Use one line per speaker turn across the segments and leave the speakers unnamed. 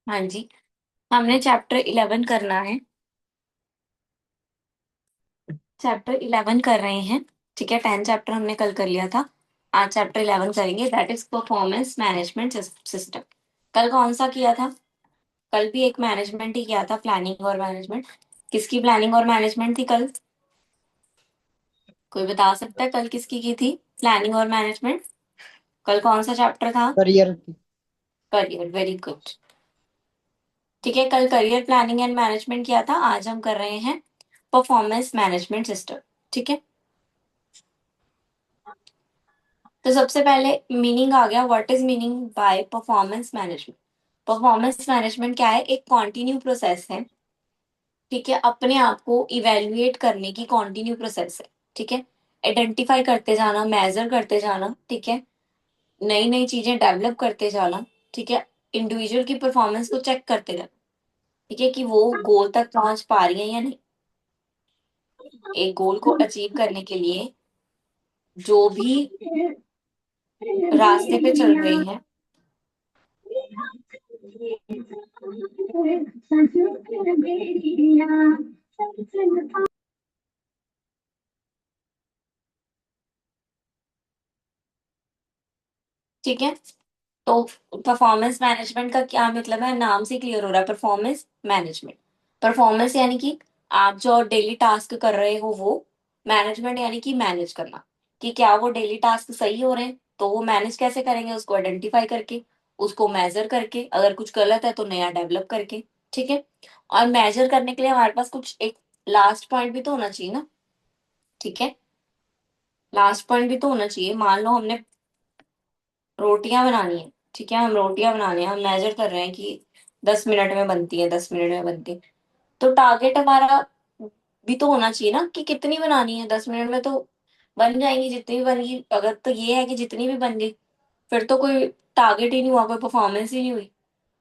हाँ जी। हमने चैप्टर 11 करना है। चैप्टर 11 कर रहे हैं। ठीक है, 10 चैप्टर हमने कल कर लिया था। आज चैप्टर 11 करेंगे, that is performance management system. कल कौन सा किया था? कल भी एक मैनेजमेंट ही किया था, प्लानिंग और मैनेजमेंट। किसकी प्लानिंग और मैनेजमेंट थी कल? कोई बता सकता है कल किसकी की थी प्लानिंग और मैनेजमेंट? कल कौन सा चैप्टर था?
करियर।
Career, very good. ठीक है, कल करियर प्लानिंग एंड मैनेजमेंट किया था, आज हम कर रहे हैं परफॉर्मेंस मैनेजमेंट सिस्टम। ठीक है, तो सबसे पहले मीनिंग आ गया, what is meaning bye performance management. Performance management क्या है? एक कॉन्टिन्यू प्रोसेस है। ठीक है, अपने आप को इवेल्युएट करने की कॉन्टिन्यू प्रोसेस है। ठीक है, आइडेंटिफाई करते जाना, मेजर करते जाना। ठीक है, नई नई चीजें डेवलप करते जाना। ठीक है, इंडिविजुअल की परफॉर्मेंस को चेक करते रहना। ठीक है, कि वो गोल तक पहुंच पा रही है या नहीं। एक गोल को अचीव करने के लिए जो भी रास्ते पे चल रहे हैं। ठीक है, तो परफॉर्मेंस मैनेजमेंट का क्या मतलब है? नाम से क्लियर हो रहा है, परफॉर्मेंस मैनेजमेंट। परफॉर्मेंस यानी कि आप जो डेली टास्क कर रहे हो वो, मैनेजमेंट यानी कि मैनेज करना, कि क्या वो डेली टास्क सही हो रहे हैं। तो वो मैनेज कैसे करेंगे? उसको आइडेंटिफाई करके, उसको मेजर करके, अगर कुछ गलत है तो नया डेवलप करके। ठीक है, और मेजर करने के लिए हमारे पास कुछ एक लास्ट पॉइंट भी तो होना चाहिए ना। ठीक है, लास्ट पॉइंट भी तो होना चाहिए। मान लो हमने रोटियां बनानी है। ठीक है, हम रोटियां बनाने हैं, हम मेजर कर रहे हैं कि 10 मिनट में बनती है, 10 मिनट में बनती है। तो टारगेट हमारा भी तो होना चाहिए ना, कि कितनी बनानी है। 10 मिनट में तो बन जाएंगी जितनी भी बनेगी। अगर तो ये है कि जितनी भी बन गई, फिर तो कोई टारगेट ही नहीं हुआ, कोई परफॉर्मेंस ही नहीं हुई।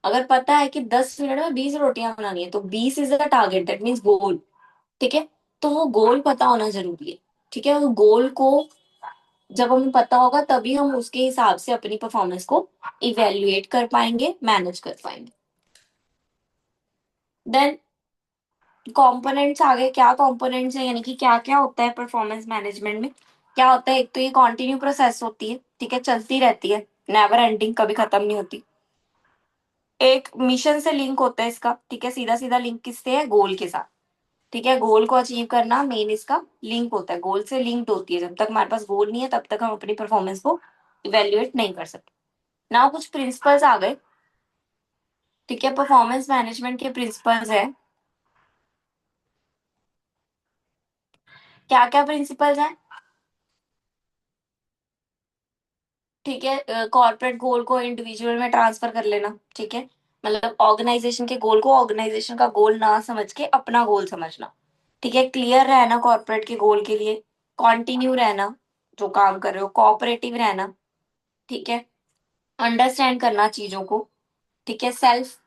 अगर पता है कि 10 मिनट में 20 रोटियां बनानी है, तो 20 is the target, that means goal. ठीक है, तो वो गोल पता होना जरूरी है। ठीक है, वो गोल को जब हमें पता होगा तभी हम उसके हिसाब से अपनी परफॉर्मेंस को इवेल्युएट कर पाएंगे, मैनेज कर पाएंगे। देन कंपोनेंट्स आ गए। क्या कंपोनेंट्स है, यानी कि क्या क्या होता है परफॉर्मेंस मैनेजमेंट में? क्या होता है? एक तो ये कॉन्टिन्यू प्रोसेस होती है। ठीक है, चलती रहती है, नेवर एंडिंग, कभी खत्म नहीं होती। एक मिशन से लिंक होता है इसका। ठीक है, सीधा सीधा लिंक किससे है? गोल के साथ। ठीक है, गोल को अचीव करना मेन इसका लिंक होता है, गोल से लिंक्ड होती है। जब तक हमारे पास गोल नहीं है तब तक हम अपनी परफॉर्मेंस को इवेल्युएट नहीं कर सकते। ना कुछ प्रिंसिपल्स आ गए। ठीक है, परफॉर्मेंस मैनेजमेंट के प्रिंसिपल्स है। क्या क्या प्रिंसिपल्स हैं? ठीक है, कॉर्पोरेट गोल को इंडिविजुअल में ट्रांसफर कर लेना। ठीक है, मतलब ऑर्गेनाइजेशन के गोल को ऑर्गेनाइजेशन का गोल ना समझ के अपना गोल समझना। ठीक है, क्लियर रहना कॉर्पोरेट के गोल के लिए, कॉन्टिन्यू रहना जो काम कर रहे हो, कोऑपरेटिव रहना। ठीक है, अंडरस्टैंड करना चीजों को। ठीक है, सेल्फ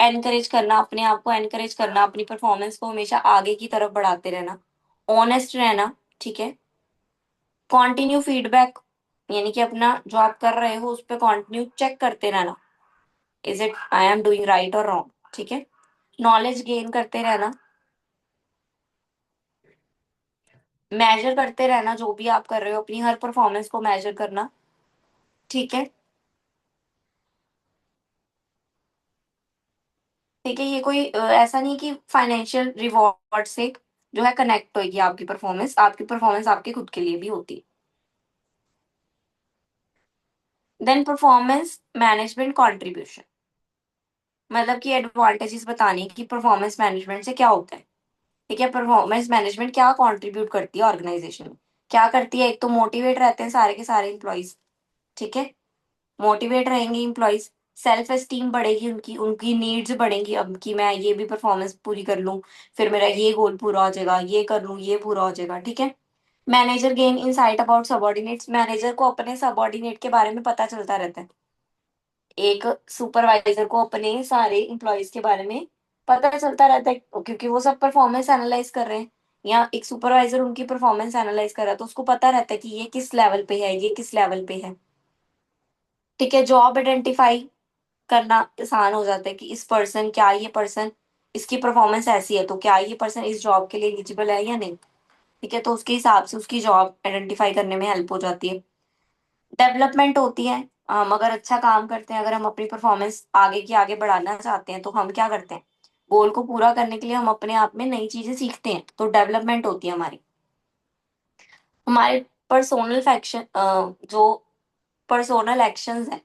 एनकरेज करना, अपने आप को एनकरेज करना, अपनी परफॉर्मेंस को हमेशा आगे की तरफ बढ़ाते रहना, ऑनेस्ट रहना। ठीक है, कॉन्टिन्यू फीडबैक, यानी कि अपना जो आप कर रहे हो उस पर कॉन्टिन्यू चेक करते रहना, is it I am doing right और रॉन्ग। ठीक है, नॉलेज गेन करते रहना, मेजर करते रहना जो भी आप कर रहे हो, अपनी हर परफॉर्मेंस को मेजर करना। ठीक है, ठीक है, ये कोई ऐसा नहीं कि फाइनेंशियल रिवॉर्ड से जो है कनेक्ट होगी आपकी परफॉर्मेंस। आपकी परफॉर्मेंस आपके खुद के लिए भी होती है। देन परफॉर्मेंस मैनेजमेंट कंट्रीब्यूशन, मतलब कि एडवांटेजेस बताने की परफॉर्मेंस मैनेजमेंट से क्या होता है। ठीक है, परफॉर्मेंस मैनेजमेंट क्या कंट्रीब्यूट करती है ऑर्गेनाइजेशन में? क्या करती है? एक तो मोटिवेट रहते हैं सारे के सारे इंप्लॉइज। ठीक है, मोटिवेट रहेंगे इंप्लॉइज। सेल्फ एस्टीम बढ़ेगी, उनकी उनकी नीड्स बढ़ेंगी अब कि मैं ये भी परफॉर्मेंस पूरी कर लूँ, फिर मेरा ये गोल पूरा हो जाएगा, ये कर लूँ ये पूरा हो जाएगा, ठीक है। Manager gain insight about subordinates, manager को अपने सबॉर्डिनेट के बारे में पता चलता रहता है। एक सुपरवाइजर को अपने सारे एम्प्लॉयज के बारे में पता चलता रहता है, क्योंकि वो सब परफॉर्मेंस एनालाइज कर रहे हैं, या एक सुपरवाइजर उनकी परफॉर्मेंस एनालाइज कर रहा है, तो उसको पता रहता है कि ये किस लेवल पे है, ये किस लेवल पे है, ठीक है। जॉब आइडेंटिफाई करना आसान हो जाता है कि इस पर्सन, क्या ये पर्सन, इसकी परफॉर्मेंस ऐसी है तो क्या ये पर्सन इस जॉब के लिए एलिजिबल है या नहीं, ठीक है। तो उसके हिसाब से उसकी जॉब आइडेंटिफाई करने में हेल्प हो जाती है। डेवलपमेंट होती है, हम अगर अच्छा काम करते हैं, अगर हम अपनी परफॉर्मेंस आगे की आगे बढ़ाना चाहते हैं तो हम क्या करते हैं, गोल को पूरा करने के लिए हम अपने आप में नई चीजें सीखते हैं, तो डेवलपमेंट होती है हमारी। हमारे पर्सोनल फैक्शन, जो पर्सोनल एक्शंस हैं,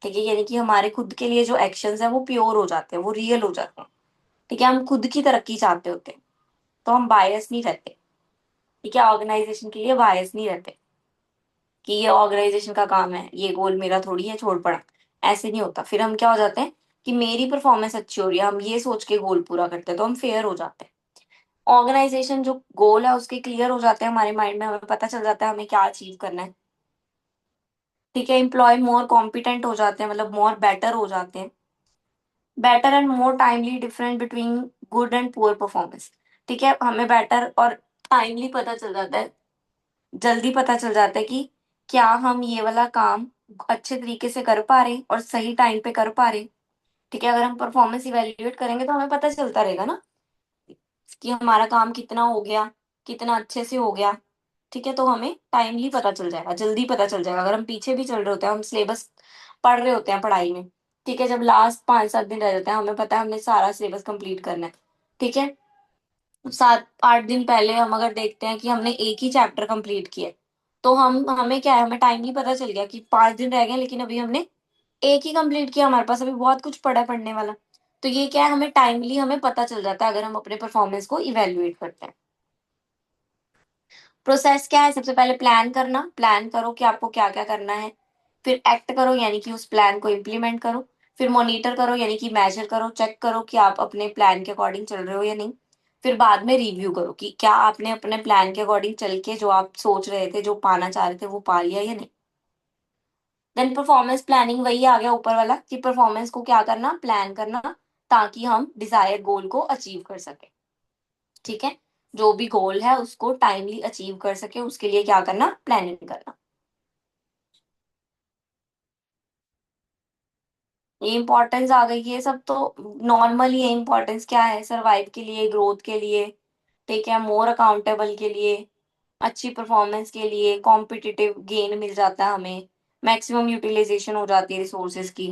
ठीक है, यानी कि हमारे खुद के लिए जो एक्शंस हैं वो प्योर हो जाते हैं, वो रियल हो जाते हैं, ठीक है। हम खुद की तरक्की चाहते होते हैं, तो हम बायस नहीं रहते, ठीक है। ऑर्गेनाइजेशन के लिए बायस नहीं रहते कि ये ऑर्गेनाइजेशन का काम है, ये गोल मेरा थोड़ी है, छोड़ पड़ा, ऐसे नहीं होता। फिर हम क्या हो जाते हैं कि मेरी परफॉर्मेंस अच्छी हो रही है, हम ये सोच के गोल पूरा करते हैं, तो हम फेयर हो जाते हैं। ऑर्गेनाइजेशन जो गोल है उसके क्लियर हो जाते हैं हमारे माइंड में, हमें पता चल जाता है हमें क्या अचीव करना है, ठीक है। एम्प्लॉय मोर कॉम्पिटेंट हो जाते हैं, मतलब मोर बेटर हो जाते हैं। Better and more timely difference between good and poor performance, ठीक है। हमें बेटर और टाइमली पता चल जाता है, जल्दी पता चल जाता है कि क्या हम ये वाला काम अच्छे तरीके से कर पा रहे हैं और सही टाइम पे कर पा रहे हैं, ठीक है। अगर हम परफॉर्मेंस इवेल्युएट करेंगे तो हमें पता चलता रहेगा ना कि हमारा काम कितना हो गया, कितना अच्छे से हो गया, ठीक है। तो हमें टाइमली पता चल जाएगा, जल्दी पता चल जाएगा। अगर हम पीछे भी चल रहे होते हैं, हम सिलेबस पढ़ रहे होते हैं पढ़ाई में, ठीक है, जब लास्ट 5-7 दिन रह जाते हैं, हमें पता है हमने सारा सिलेबस कंप्लीट करना है, ठीक है। 7-8 दिन पहले हम अगर देखते हैं कि हमने एक ही चैप्टर कंप्लीट किया है, तो हम हमें क्या है, हमें टाइमली पता चल गया कि 5 दिन रह गए लेकिन अभी हमने एक ही कंप्लीट किया, हमारे पास अभी बहुत कुछ पड़ा है पढ़ने वाला। तो ये क्या है, हमें टाइमली हमें पता चल जाता है अगर हम अपने परफॉर्मेंस को इवेल्युएट करते हैं। प्रोसेस क्या है, सबसे पहले प्लान करना, प्लान करो कि आपको क्या क्या करना है। फिर एक्ट करो, यानी कि उस प्लान को इम्प्लीमेंट करो। फिर मॉनिटर करो, यानी कि मेजर करो, चेक करो कि आप अपने प्लान के अकॉर्डिंग चल रहे हो या नहीं। फिर बाद में रिव्यू करो कि क्या आपने अपने प्लान के अकॉर्डिंग चल के जो आप सोच रहे थे, जो पाना चाह रहे थे, वो पा लिया या नहीं। देन परफॉर्मेंस प्लानिंग, वही आ गया ऊपर वाला कि परफॉर्मेंस को क्या करना, प्लान करना, ताकि हम डिजायर गोल को अचीव कर सके, ठीक है। जो भी गोल है उसको टाइमली अचीव कर सके, उसके लिए क्या करना, प्लानिंग करना। ये इंपॉर्टेंस आ गई, ये सब तो नॉर्मल ही है। इंपॉर्टेंस क्या है, सरवाइव के लिए, ग्रोथ के लिए, ठीक है, मोर अकाउंटेबल के लिए, अच्छी परफॉर्मेंस के लिए, कॉम्पिटिटिव गेन मिल जाता है हमें, मैक्सिमम यूटिलाइजेशन हो जाती है रिसोर्सेज की,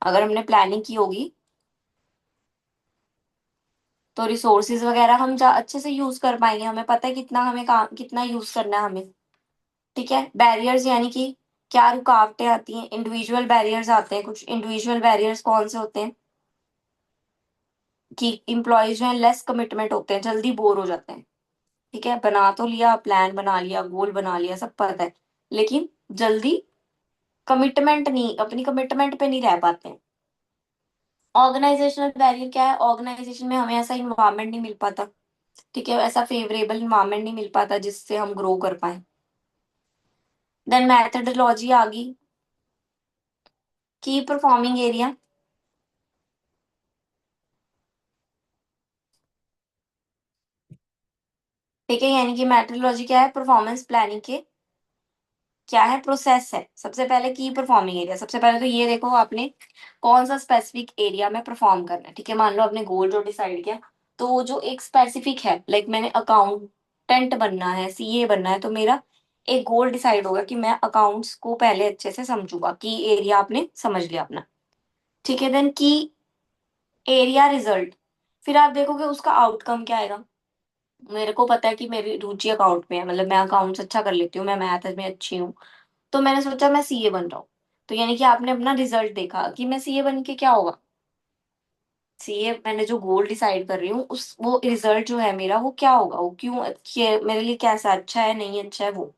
अगर हमने प्लानिंग की होगी तो रिसोर्सेज वगैरह हम अच्छे से यूज कर पाएंगे, हमें पता है कितना हमें काम कितना यूज करना है हमें, ठीक है। बैरियर्स यानी कि क्या रुकावटें आती हैं, इंडिविजुअल बैरियर्स आते हैं। कुछ इंडिविजुअल बैरियर्स कौन से होते हैं कि इम्प्लॉयज जो है लेस कमिटमेंट होते हैं, जल्दी बोर हो जाते हैं, ठीक है। बना तो लिया, प्लान बना लिया, गोल बना लिया, सब पता है, लेकिन जल्दी कमिटमेंट नहीं, अपनी कमिटमेंट पे नहीं रह पाते हैं। ऑर्गेनाइजेशनल बैरियर क्या है, ऑर्गेनाइजेशन में हमें ऐसा इन्वायरमेंट नहीं मिल पाता, ठीक है, ऐसा फेवरेबल इन्वायरमेंट नहीं मिल पाता जिससे हम ग्रो कर पाए। देन मैथडोलॉजी आ गई, की परफॉर्मिंग एरिया, ठीक है, यानी कि मेथडोलॉजी क्या है, परफॉर्मेंस प्लानिंग के क्या है, प्रोसेस है। सबसे पहले की परफॉर्मिंग एरिया, सबसे पहले तो ये देखो आपने कौन सा स्पेसिफिक एरिया में परफॉर्म करना है, ठीक है। मान लो आपने गोल जो डिसाइड किया, तो वो जो एक स्पेसिफिक है, लाइक मैंने अकाउंटेंट बनना है, सीए बनना है, तो मेरा एक गोल डिसाइड होगा कि मैं अकाउंट्स को पहले अच्छे से समझूंगा, की एरिया आपने समझ लिया अपना, ठीक है। देन की एरिया रिजल्ट, फिर आप देखोगे उसका आउटकम क्या आएगा। मेरे को पता है कि मेरी रुचि अकाउंट में है, मतलब मैं अकाउंट्स अच्छा कर लेती हूँ, मैं मैथ में अच्छी हूँ, तो मैंने सोचा मैं सीए बन रहा हूँ। तो यानी कि आपने अपना रिजल्ट देखा कि मैं सीए बन के क्या होगा, सीए मैंने जो गोल डिसाइड कर रही हूँ उस वो रिजल्ट जो है मेरा वो क्या होगा, वो क्यों मेरे लिए कैसा अच्छा है, नहीं अच्छा है वो।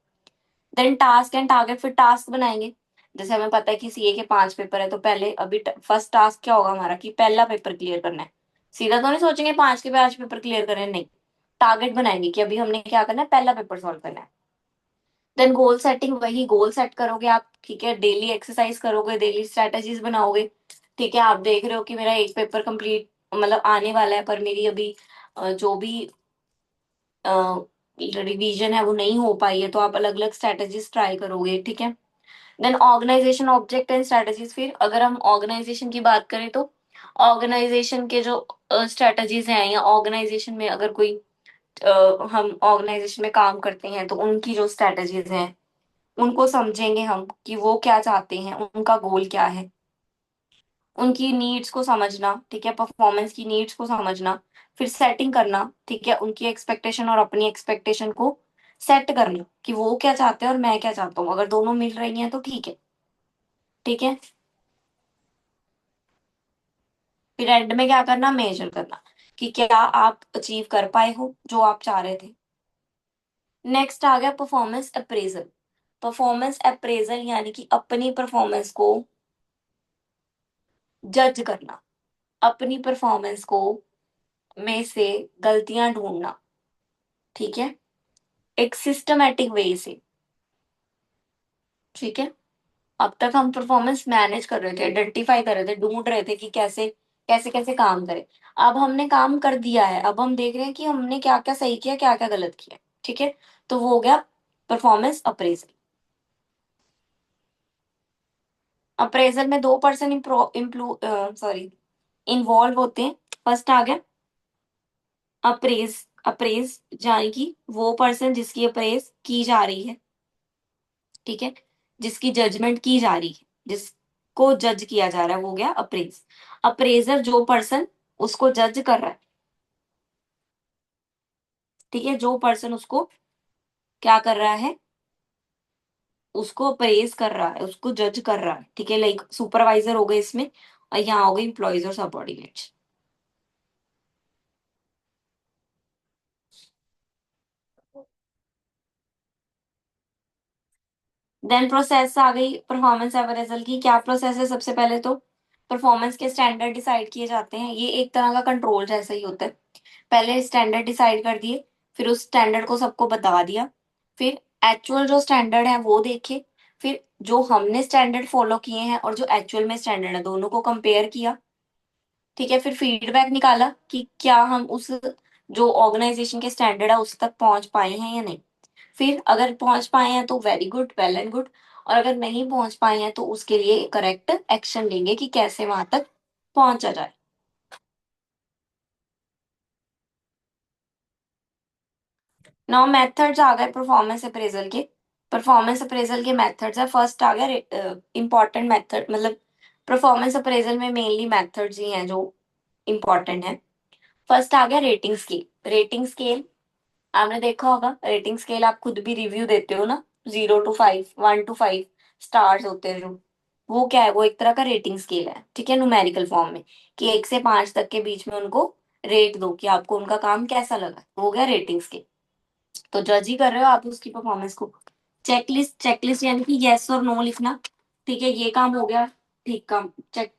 देन टास्क एंड टारगेट, फिर टास्क बनाएंगे। जैसे हमें पता है कि सीए के 5 पेपर है, तो पहले अभी फर्स्ट टास्क क्या होगा हमारा कि पहला पेपर क्लियर करना है। सीधा तो नहीं सोचेंगे 5 के 5 पेपर क्लियर करें, नहीं। टारगेट बनाएंगे कि अभी हमने क्या करना है, पहला पेपर सॉल्व करना है। देन गोल सेटिंग, वही गोल सेट करोगे आप, ठीक है। डेली एक्सरसाइज करोगे, डेली स्ट्रेटेजीज बनाओगे, ठीक है। आप देख रहे हो कि मेरा एक पेपर कंप्लीट मतलब आने वाला है, पर मेरी अभी जो भी रिवीजन है वो नहीं हो पाई है, तो आप अलग अलग स्ट्रेटेजीज ट्राई करोगे, ठीक है। Then organization object and strategies, फिर अगर हम ऑर्गेनाइजेशन की बात करें तो ऑर्गेनाइजेशन के जो स्ट्रेटेजीज हैं, या ऑर्गेनाइजेशन में अगर कोई हम ऑर्गेनाइजेशन में काम करते हैं तो उनकी जो स्ट्रेटेजीज हैं उनको समझेंगे हम कि वो क्या चाहते हैं, उनका गोल क्या है। उनकी नीड्स को समझना, ठीक है, परफॉर्मेंस की नीड्स को समझना, फिर सेटिंग करना, ठीक है, उनकी एक्सपेक्टेशन और अपनी एक्सपेक्टेशन को सेट करना कि वो क्या चाहते हैं और मैं क्या चाहता हूँ, अगर दोनों मिल रही हैं तो ठीक है, ठीक है। फिर एंड में क्या करना, मेजर करना कि क्या आप अचीव कर पाए हो जो आप चाह रहे थे। नेक्स्ट आ गया परफॉर्मेंस अप्रेजल। परफॉर्मेंस अप्रेजल यानी कि अपनी परफॉर्मेंस को जज करना, अपनी परफॉर्मेंस को में से गलतियां ढूंढना, ठीक है, एक सिस्टमेटिक वे से, ठीक है। अब तक हम परफॉर्मेंस मैनेज कर रहे थे, आइडेंटिफाई कर रहे थे, ढूंढ रहे थे कि कैसे कैसे कैसे काम करें। अब हमने काम कर दिया है, अब हम देख रहे हैं कि हमने क्या क्या सही किया, क्या क्या गलत किया, ठीक है। तो वो हो गया परफॉर्मेंस अप्रेजल। अप्रेजल में 2% इम्प्लू सॉरी इन्वॉल्व होते हैं। फर्स्ट आ गया अप्रेज। अप्रेज यानी कि वो पर्सन जिसकी अप्रेज की जा रही है, ठीक है, जिसकी जजमेंट की जा रही है, जिसको जज किया जा रहा है, वो गया अप्रेज। अप्रेजर जो पर्सन उसको जज कर रहा है, ठीक है, जो पर्सन उसको क्या कर रहा है, उसको अप्रेज कर रहा है, उसको जज कर रहा है, ठीक है। लाइक सुपरवाइजर हो गए इसमें, और यहाँ हो गए इम्प्लॉयज और सबॉर्डिनेट्स। देन प्रोसेस आ गई परफॉर्मेंस अप्रेजल की। क्या प्रोसेस है, सबसे पहले तो परफॉर्मेंस के स्टैंडर्ड डिसाइड किए जाते हैं। ये एक तरह का कंट्रोल जैसा ही होता है। पहले स्टैंडर्ड डिसाइड कर दिए, फिर उस स्टैंडर्ड को सबको बता दिया, फिर एक्चुअल जो स्टैंडर्ड है वो देखे, फिर जो हमने स्टैंडर्ड फॉलो किए हैं और जो एक्चुअल में स्टैंडर्ड है दोनों को कंपेयर किया, ठीक है। फिर फीडबैक निकाला कि क्या हम उस जो ऑर्गेनाइजेशन के स्टैंडर्ड है उस तक पहुंच पाए हैं या नहीं। फिर अगर पहुंच पाए हैं तो very good, well and good. और अगर नहीं पहुंच पाए हैं तो उसके लिए करेक्ट एक्शन लेंगे कि कैसे वहां तक पहुंचा जाए। नाउ मेथड्स आ गए परफॉर्मेंस अप्रेजल के। परफॉर्मेंस अप्रेजल के मेथड्स है। फर्स्ट आ गया इंपॉर्टेंट मेथड, मतलब परफॉर्मेंस अप्रेजल में मेनली मेथड्स ही हैं जो इंपॉर्टेंट है। फर्स्ट आ गया रेटिंग स्केल। रेटिंग स्केल आपने देखा होगा, रेटिंग स्केल आप खुद भी रिव्यू देते हो ना, 0 to 5, 1 to 5 स्टार्स होते हैं जो, वो क्या है, वो एक तरह का रेटिंग स्केल है, ठीक है, न्यूमेरिकल फॉर्म में, कि 1 से 5 तक के बीच में उनको रेट दो कि आपको उनका काम कैसा लगा, वो हो गया रेटिंग स्केल। तो जज ही कर रहे हो आप उसकी परफॉर्मेंस को। चेकलिस्ट, चेकलिस्ट यानी कि यस और नो लिखना, ठीक है, ये काम हो गया, ठीक काम चेक,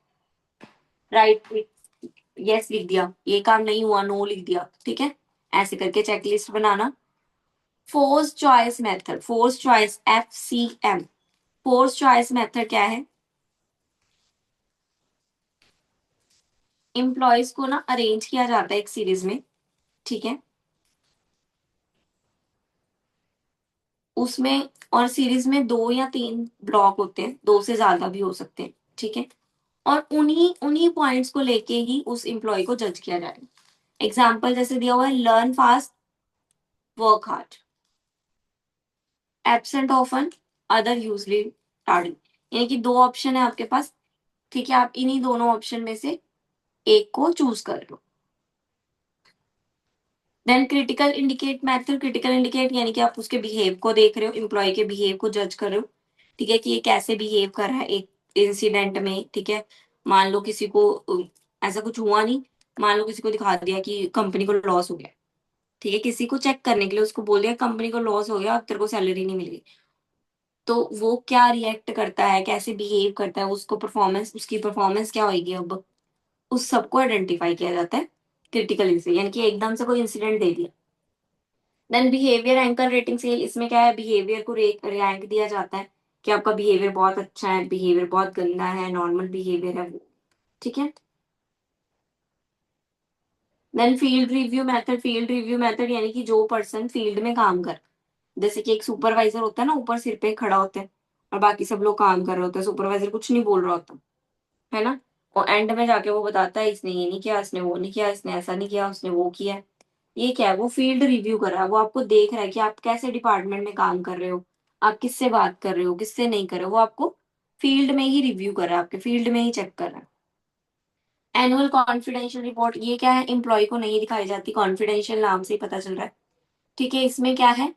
राइट, यस लिख दिया, ये काम नहीं हुआ, नो लिख दिया, ठीक है। ऐसे करके चेकलिस्ट बनाना। Force choice method, force choice, FCM। Force choice method क्या है, एम्प्लॉयज को ना अरेंज किया जाता है एक सीरीज में, ठीक है, उसमें, और सीरीज में 2 या 3 ब्लॉक होते हैं, 2 से ज्यादा भी हो सकते हैं, ठीक है। और उन्हीं उन्हीं पॉइंट्स को लेके ही उस एम्प्लॉय को जज किया जाएगा। एग्जाम्पल जैसे दिया हुआ है, learn fast, work hard, absent often, other usually tardy. यानी कि 2 ऑप्शन है आपके पास, ठीक है, आप इन्हीं दोनों ऑप्शन में से एक को चूज कर लो। Then critical indicate method. Critical indicate यानी कि आप उसके बिहेव को देख रहे हो, एम्प्लॉय के बिहेव को जज कर रहे हो, ठीक है, कि ये कैसे बिहेव कर रहा है एक इंसिडेंट में, ठीक है। मान लो किसी को ऐसा कुछ हुआ नहीं, मान लो किसी को दिखा दिया कि कंपनी को लॉस हो गया, ठीक है, किसी को चेक करने के लिए उसको बोल दिया कंपनी को लॉस हो गया, अब तेरे को सैलरी नहीं मिलेगी। तो वो क्या रिएक्ट करता है, कैसे बिहेव करता है, उसको परफॉर्मेंस, उसकी परफॉर्मेंस क्या होगी, अब उस सबको आइडेंटिफाई किया जाता है क्रिटिकली से, यानी कि एकदम से कोई इंसिडेंट दे दिया। Then behaviour anchor rating scale, इसमें क्या है, बिहेवियर को रैंक दिया जाता है कि आपका बिहेवियर बहुत अच्छा है, बिहेवियर बहुत गंदा है, नॉर्मल बिहेवियर है वो। ठीक है। देन फील्ड रिव्यू मेथड यानी कि जो पर्सन फील्ड में काम कर, जैसे कि एक सुपरवाइजर होता है ना, ऊपर सिर पे खड़ा होता है और बाकी सब लोग काम कर रहे होते हैं, सुपरवाइजर कुछ नहीं बोल रहा होता है ना, और एंड में जाके वो बताता है इसने ये नहीं किया, इसने वो नहीं किया, इसने ऐसा नहीं किया, उसने वो किया है। ये क्या है, वो फील्ड रिव्यू कर रहा है, वो आपको देख रहा है कि आप कैसे डिपार्टमेंट में काम कर रहे हो, आप किससे बात कर रहे हो, किससे नहीं कर रहे हो, वो आपको फील्ड में ही रिव्यू कर रहा है, आपके फील्ड में ही चेक कर रहा है। एनुअल कॉन्फिडेंशियल रिपोर्ट, ये क्या है, एम्प्लॉय को नहीं दिखाई जाती, कॉन्फिडेंशियल नाम से ही पता चल रहा है। ठीक है, इसमें क्या है,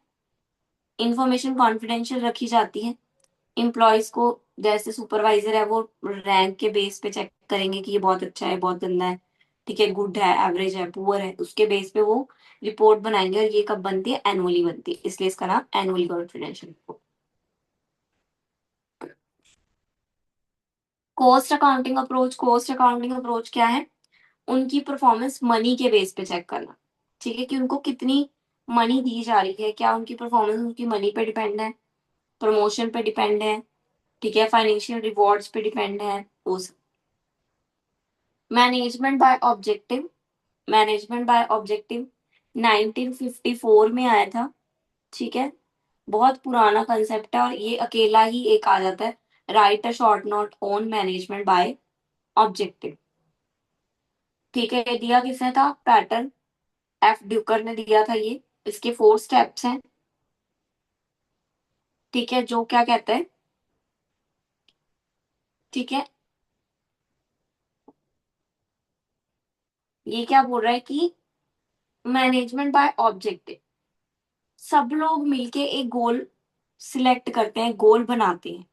इंफॉर्मेशन कॉन्फिडेंशियल रखी जाती है। एम्प्लॉयज को, जैसे सुपरवाइजर है वो रैंक के बेस पे चेक करेंगे कि ये बहुत अच्छा है, बहुत गंदा है, ठीक है, गुड है, एवरेज है, पुअर है, उसके बेस पे वो रिपोर्ट बनाएंगे, और ये कब बनती है, एनुअली बनती है, इसलिए इसका नाम annually confidential report. Cost accounting approach क्या है, उनकी परफॉर्मेंस मनी के बेस पे चेक करना। ठीक है, कि उनको कितनी मनी दी जा रही है, क्या उनकी परफॉर्मेंस उनकी मनी पे डिपेंड है, प्रमोशन पे डिपेंड है, ठीक है, फाइनेंशियल रिवॉर्ड्स पे डिपेंड है, वो सब। Management by objective, management by objective 1954 में आया था। ठीक है, बहुत पुराना कंसेप्ट है, और ये अकेला ही एक आ जाता है, right a short note on management by objective. ठीक है, ये दिया किसने था, पैटर्न एफ ड्यूकर ने दिया था ये। इसके 4 स्टेप्स हैं। ठीक है, जो क्या कहता है, ठीक है, ये क्या बोल रहा है कि मैनेजमेंट बाय ऑब्जेक्टिव, सब लोग मिलके एक गोल सिलेक्ट करते हैं, गोल बनाते हैं।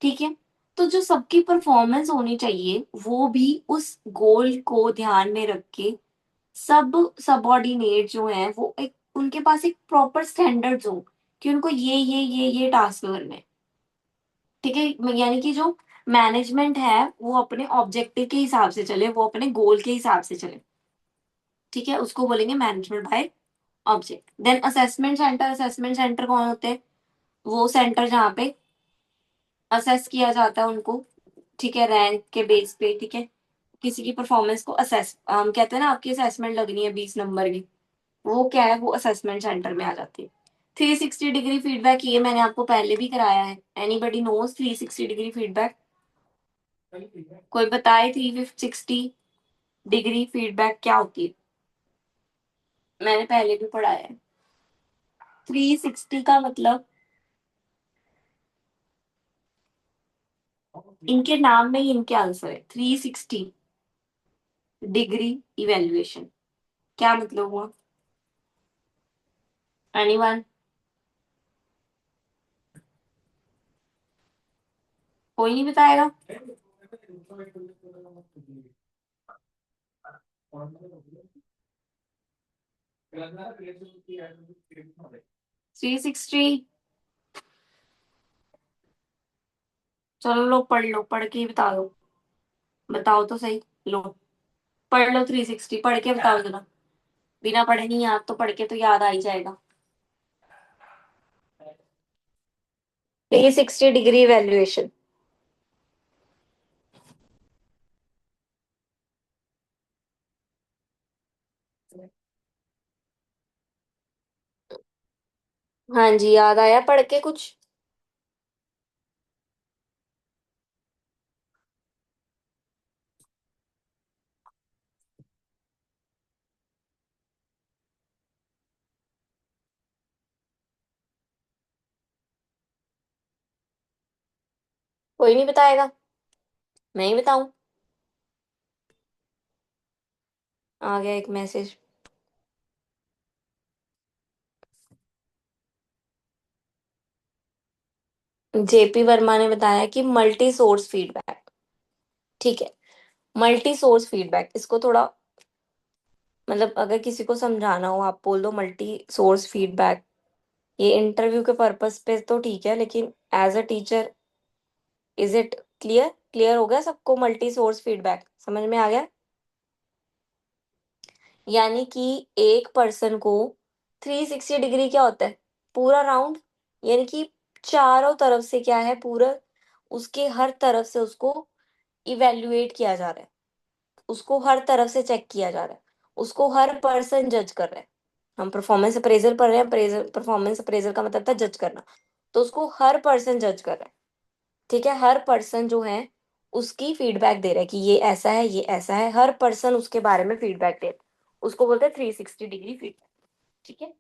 ठीक है, तो जो सबकी परफॉर्मेंस होनी चाहिए वो भी उस गोल को ध्यान में रख के, सब सबऑर्डिनेट जो है वो एक, उनके पास एक प्रॉपर स्टैंडर्ड्स हो कि उनको ये टास्क करने हैं। ठीक है, यानी कि जो मैनेजमेंट है वो अपने ऑब्जेक्टिव के हिसाब से चले, वो अपने गोल के हिसाब से चले। ठीक है, उसको बोलेंगे management by object. Then assessment centre, assessment centre कौन होते हैं, वो सेंटर जहाँ पे असेस किया जाता है उनको, ठीक है, रैंक के बेस पे। ठीक है, किसी की परफॉर्मेंस को असेस, हम कहते हैं ना आपकी असेसमेंट लगनी है 20 नंबर की, वो क्या है, वो असेसमेंट सेंटर में आ जाती है। 360 डिग्री फीडबैक, ये मैंने आपको पहले भी कराया है, एनीबडी नोज 360 डिग्री फीडबैक, कोई बताए 360 डिग्री फीडबैक क्या होती है, मैंने पहले भी पढ़ाया है। 360 का मतलब, इनके नाम में ही इनके आंसर है, 360 डिग्री इवेल्युएशन, क्या मतलब हुआ, एनीवन, कोई नहीं बताएगा। 360, चलो लो पढ़ लो, पढ़ के ही बता दो, बताओ तो सही, लो पढ़ लो, 360 पढ़ के बताओ जरा, बिना पढ़े नहीं याद, तो पढ़ के तो याद आ ही जाएगा। 360 डिग्री वैल्यूएशन, हाँ जी, याद आया पढ़ के कुछ, कोई नहीं बताएगा, मैं ही बताऊं। आ गया एक मैसेज। जेपी वर्मा ने बताया कि मल्टी सोर्स फीडबैक। ठीक है, मल्टी सोर्स फीडबैक, इसको थोड़ा मतलब अगर किसी को समझाना हो आप बोल दो मल्टी सोर्स फीडबैक। ये इंटरव्यू के पर्पस पे तो ठीक है, लेकिन as a teacher is it clear? Clear हो गया सबको? मल्टी सोर्स फीडबैक समझ में आ गया? यानी कि एक पर्सन को 360 डिग्री क्या होता है? पूरा राउंड, यानी कि चारों तरफ से क्या है, पूरा उसके हर तरफ से उसको इवेल्युएट किया जा रहा है, उसको हर तरफ से चेक किया जा रहा है, उसको हर पर्सन जज कर रहा है। हम परफॉर्मेंस अप्रेजल पढ़ रहे हैं, अप्रेजल परफॉर्मेंस अप्रेजल का मतलब था जज करना, तो उसको हर पर्सन जज कर रहा है। ठीक है, हर पर्सन जो है उसकी फीडबैक दे रहा है कि ये ऐसा है, ये ऐसा है, हर पर्सन उसके बारे में फीडबैक दे रहा है, उसको बोलते हैं 360 डिग्री फीडबैक। ठीक है,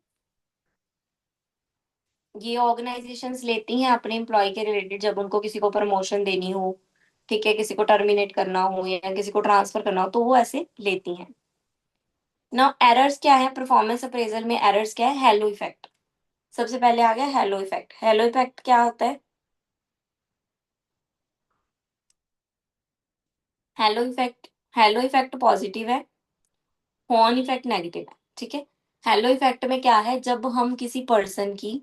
ये ऑर्गेनाइजेशंस लेती हैं अपने एम्प्लॉय के रिलेटेड, जब उनको किसी को प्रमोशन देनी हो, ठीक है, किसी को टर्मिनेट करना हो या किसी को ट्रांसफर करना हो, तो वो ऐसे लेती हैं ना। एरर्स क्या है परफॉर्मेंस अप्रेजल में? एरर्स क्या है? Hello effect. सबसे पहले आ गया हेलो इफेक्ट। हेलो इफेक्ट क्या होता है? Hello effect, hello effect positive है, हॉर्न इफेक्ट नेगेटिव है। ठीक है, हेलो इफेक्ट में क्या है, जब हम किसी पर्सन की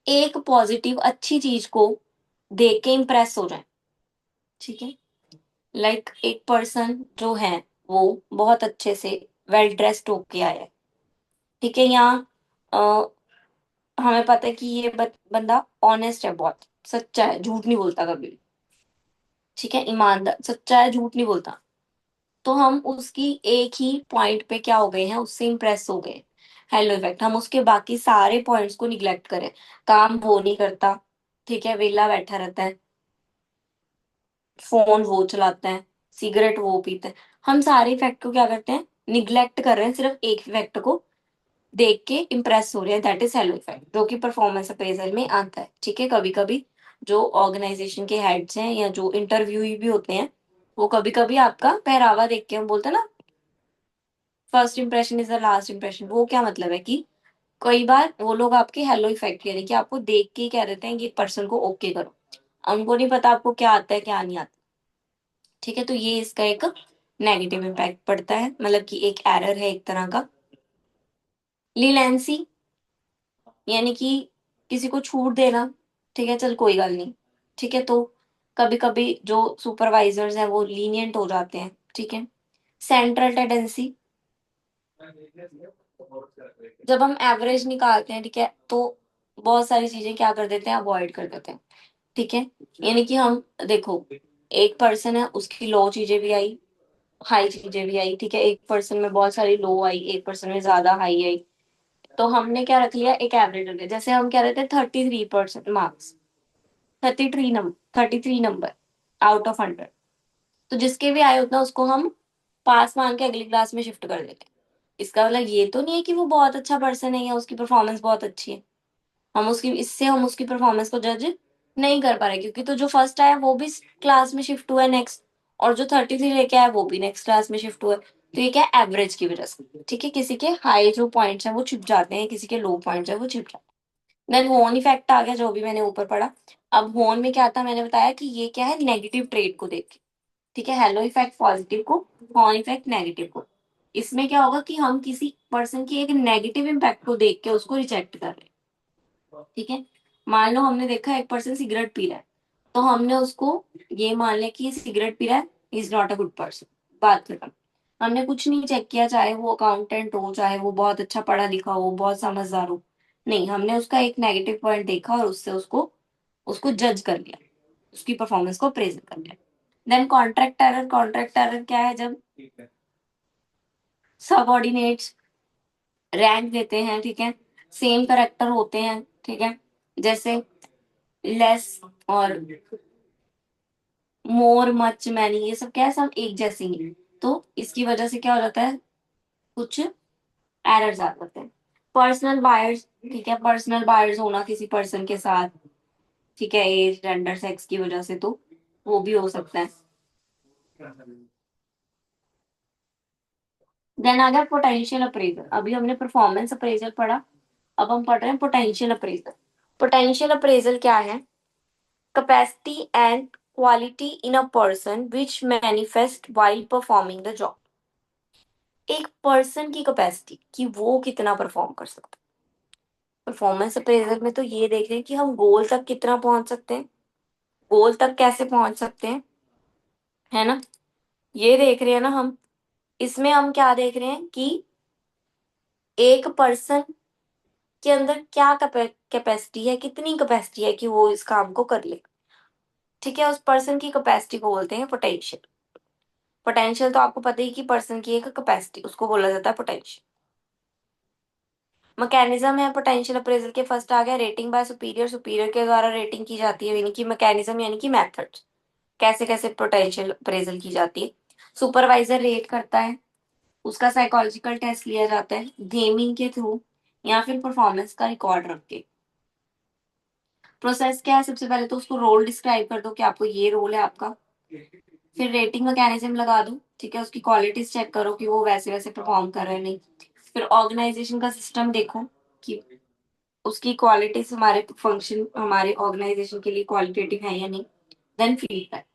एक पॉजिटिव अच्छी चीज को देख के इम्प्रेस हो जाए। ठीक है, लाइक एक पर्सन जो है वो बहुत अच्छे से वेल ड्रेस्ड होके आया है। ठीक है, यहाँ हमें पता है कि ये बंदा ऑनेस्ट है, बहुत सच्चा है, झूठ नहीं बोलता कभी भी। ठीक है, ईमानदार सच्चा है, झूठ नहीं बोलता। तो हम उसकी एक ही पॉइंट पे क्या हो गए हैं, उससे इम्प्रेस हो गए। हेलो इफेक्ट, हम उसके बाकी सारे पॉइंट्स को निग्लेक्ट करें। काम वो नहीं करता, ठीक है, वेला बैठा रहता है, फोन वो चलाता है, सिगरेट वो पीता है, हम सारे इफेक्ट को क्या करते हैं, निग्लेक्ट कर रहे हैं, सिर्फ एक इफेक्ट को देख के इम्प्रेस हो रहे हैं, दैट इज हेलो इफेक्ट, जो कि परफॉर्मेंस अप्रेजल में आता है। ठीक है, कभी कभी जो ऑर्गेनाइजेशन के हेड्स हैं या जो इंटरव्यू भी होते हैं, वो कभी कभी आपका पहरावा देख के, हम बोलते हैं ना first impression is the last impression, वो क्या मतलब है कि कई बार वो लोग आपके हेलो इफेक्ट यानी कि आपको देख के ही कह देते हैं कि पर्सन को ओके करो, उनको नहीं पता आपको क्या आता है क्या नहीं आता। ठीक है, तो ये इसका एक नेगेटिव इम्पैक्ट पड़ता है, मतलब कि एक एरर है एक तरह का। लीलेंसी यानी कि किसी को छूट देना, ठीक है, चल कोई गल नहीं। ठीक है, तो कभी कभी जो सुपरवाइजर्स हैं वो लीनियंट हो जाते हैं। ठीक है, सेंट्रल टेंडेंसी, जब हम एवरेज निकालते हैं, ठीक है, तो बहुत सारी चीजें क्या कर देते हैं, अवॉइड कर देते हैं। ठीक है, यानी कि हम देखो, एक पर्सन है उसकी लो चीजें भी आई, हाई चीजें भी आई। ठीक है, एक पर्सन में बहुत सारी लो आई, एक पर्सन में ज्यादा हाई आई, तो हमने क्या रख लिया, एक एवरेज रख लिया। जैसे हम कह रहे थे 33% मार्क्स, 33 नंबर आउट ऑफ 100, तो जिसके भी आए उतना उसको हम पास मान के अगली क्लास में शिफ्ट कर देते हैं। इसका मतलब ये तो नहीं है कि वो बहुत अच्छा पर्सन है या उसकी परफॉर्मेंस बहुत अच्छी है, हम उसकी परफॉर्मेंस को जज नहीं कर पा रहे, क्योंकि तो जो फर्स्ट आया वो भी क्लास में शिफ्ट हुआ है नेक्स्ट, और जो 33 लेके आया वो भी नेक्स्ट क्लास में शिफ्ट हुआ है। तो ये क्या है, एवरेज की वजह से। ठीक है, किसी के हाई जो पॉइंट्स हैं वो छिप जाते हैं, किसी के लो पॉइंट्स हैं वो छिप जाते हैं। देन होन इफेक्ट आ गया, जो भी मैंने ऊपर पढ़ा। अब होन में क्या था, मैंने बताया कि ये क्या है, नेगेटिव ट्रेड को देख के। ठीक है, हेलो इफेक्ट पॉजिटिव को, हॉर्न इफेक्ट नेगेटिव को। इसमें क्या होगा कि हम किसी पर्सन की एक नेगेटिव इम्पैक्ट को देख के उसको रिजेक्ट कर रहे हैं। ठीक है, मान लो हमने देखा एक पर्सन सिगरेट पी रहा है, तो हमने उसको ये मान लिया कि ये सिगरेट पी रहा है, is not a good person, बात खत्म। हमने कुछ नहीं चेक किया, चाहे वो अकाउंटेंट हो, चाहे वो बहुत अच्छा पढ़ा लिखा हो, बहुत समझदार हो, नहीं, हमने उसका एक नेगेटिव पॉइंट देखा और उससे उसको उसको जज कर लिया, उसकी परफॉर्मेंस को प्रेज कर लिया। Then contract error, contract error क्या है, जब सबऑर्डिनेट्स रैंक देते हैं, ठीक है, सेम करेक्टर होते हैं, ठीक है, जैसे लेस और मोर मच मैनी, ये सब क्या है, सब एक जैसे ही हैं। तो इसकी वजह से क्या हो जाता है, कुछ एरर्स आ जाते हैं। पर्सनल बायर्स, ठीक है, पर्सनल बायर्स होना किसी पर्सन के साथ, ठीक है, एज जेंडर सेक्स की वजह से, तो वो भी हो सकता है। देन आ गया पोटेंशियल अप्रेजल। अभी हमने परफॉर्मेंस अप्रेजल पढ़ा, अब हम पढ़ रहे हैं पोटेंशियल अप्रेजल। पोटेंशियल अप्रेजल क्या है, capacity and quality in a person which manifest while performing the job। एक पर्सन की कैपेसिटी कि वो कितना परफॉर्म कर सकता है। परफॉर्मेंस अप्रेजल में तो ये देख रहे हैं कि हम गोल तक कितना पहुंच सकते हैं, गोल तक कैसे पहुंच सकते हैं, है ना। ये देख रहे हैं ना हम। इसमें हम क्या देख रहे हैं कि एक पर्सन के अंदर क्या कैपेसिटी है, कितनी कैपेसिटी है कि वो इस काम को कर ले। ठीक है, उस पर्सन की कैपेसिटी को बोलते हैं पोटेंशियल। पोटेंशियल तो आपको पता ही कि पर्सन की एक कैपेसिटी, उसको बोला जाता है पोटेंशियल। मैकेनिज्म है पोटेंशियल अप्रेजल के, फर्स्ट आ गया रेटिंग बाय सुपीरियर, सुपीरियर के द्वारा रेटिंग की जाती है, यानी कि मैकेनिज्म यानी कि मेथड, कैसे कैसे पोटेंशियल अप्रेजल की जाती है। सुपरवाइजर रेट करता है, उसका साइकोलॉजिकल टेस्ट लिया जाता है गेमिंग के थ्रू या फिर परफॉर्मेंस का रिकॉर्ड रख के। प्रोसेस क्या है, सबसे पहले तो उसको रोल डिस्क्राइब कर दो कि आपको ये रोल है आपका, फिर रेटिंग मैकेनिज्म लगा दो, ठीक है, उसकी क्वालिटीज चेक करो कि वो वैसे वैसे परफॉर्म कर रहे हैं नहीं। फिर ऑर्गेनाइजेशन का सिस्टम देखो कि उसकी क्वालिटीज हमारे फंक्शन, हमारे ऑर्गेनाइजेशन के लिए क्वालिटेटिव है या नहीं। Then feedback.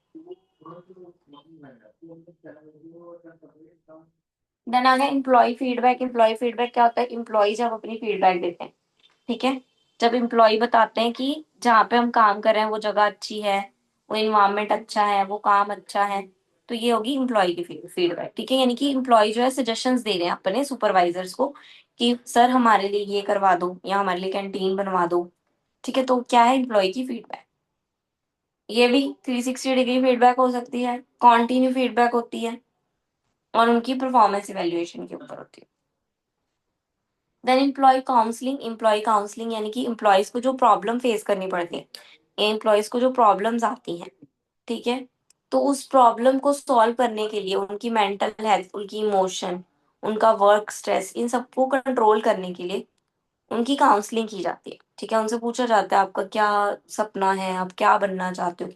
देन आ गया एम्प्लॉय फीडबैक। एम्प्लॉय फीडबैक क्या होता है, एम्प्लॉय जब अपनी फीडबैक देते हैं, ठीक है, जब एम्प्लॉय बताते हैं कि जहाँ पे हम काम कर रहे हैं वो जगह अच्छी है, वो इन्वायरमेंट अच्छा है, वो काम अच्छा है, तो ये होगी एम्प्लॉय की फीडबैक। ठीक है, यानी कि एम्प्लॉय जो है सजेशंस दे रहे हैं अपने सुपरवाइजर्स को कि सर हमारे लिए ये करवा दो या हमारे लिए कैंटीन बनवा दो। ठीक है, तो क्या है एम्प्लॉय की फीडबैक। ये भी 360 डिग्री फीडबैक हो सकती है, कॉन्टिन्यू फीडबैक होती है, और उनकी परफॉर्मेंस इवेल्युएशन के ऊपर होती है। देन एम्प्लॉय काउंसलिंग यानी कि एम्प्लॉयज को जो प्रॉब्लम फेस करनी पड़ती है, एम्प्लॉयज को जो प्रॉब्लम्स आती हैं, ठीक है, तो उस प्रॉब्लम को सॉल्व करने के लिए उनकी मेंटल हेल्थ, उनकी इमोशन, उनका वर्क स्ट्रेस, इन सबको कंट्रोल करने के लिए उनकी काउंसलिंग की जाती है। ठीक है, उनसे पूछा जाता है आपका क्या सपना है, आप क्या बनना चाहते हो।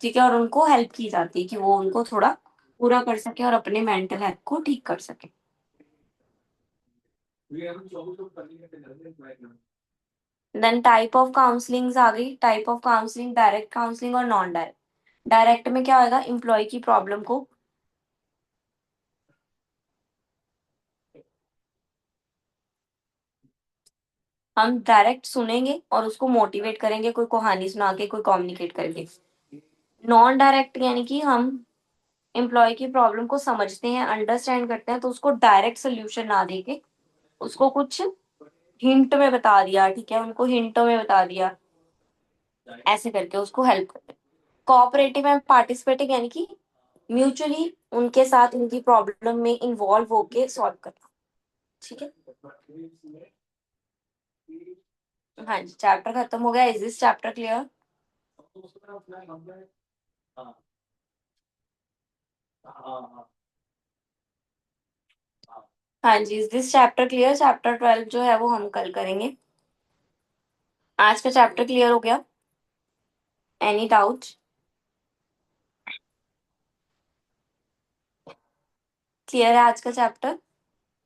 ठीक है, और उनको हेल्प की जाती है कि वो उनको थोड़ा पूरा कर सके और अपने मेंटल हेल्थ को ठीक कर सके। देन टाइप ऑफ काउंसलिंग आ गई। Type of counselling direct counselling और नॉन डायरेक्ट। डायरेक्ट में क्या होगा, एम्प्लॉय की प्रॉब्लम को हम डायरेक्ट सुनेंगे और उसको मोटिवेट करेंगे, कोई कहानी सुना के, कोई कम्युनिकेट करके। नॉन डायरेक्ट यानी कि हम एम्प्लॉय की प्रॉब्लम को समझते हैं, अंडरस्टैंड करते हैं, तो उसको डायरेक्ट सोल्यूशन ना देके उसको कुछ हिंट में बता दिया, ठीक है, उनको हिंटों में बता दिया, ऐसे करके उसको हेल्प करते हैं। कोऑपरेटिव एंड पार्टिसिपेटिंग यानी कि म्यूचुअली उनके साथ उनकी प्रॉब्लम में इन्वॉल्व होके सॉल्व करना। ठीक है, हाँ जी, चैप्टर खत्म हो गया। Is this chapter clear? हाँ जी, is this chapter clear? Chapter 12 जो है वो हम कल करेंगे। आज का चैप्टर क्लियर हो गया? Any doubt? क्लियर है आज का चैप्टर?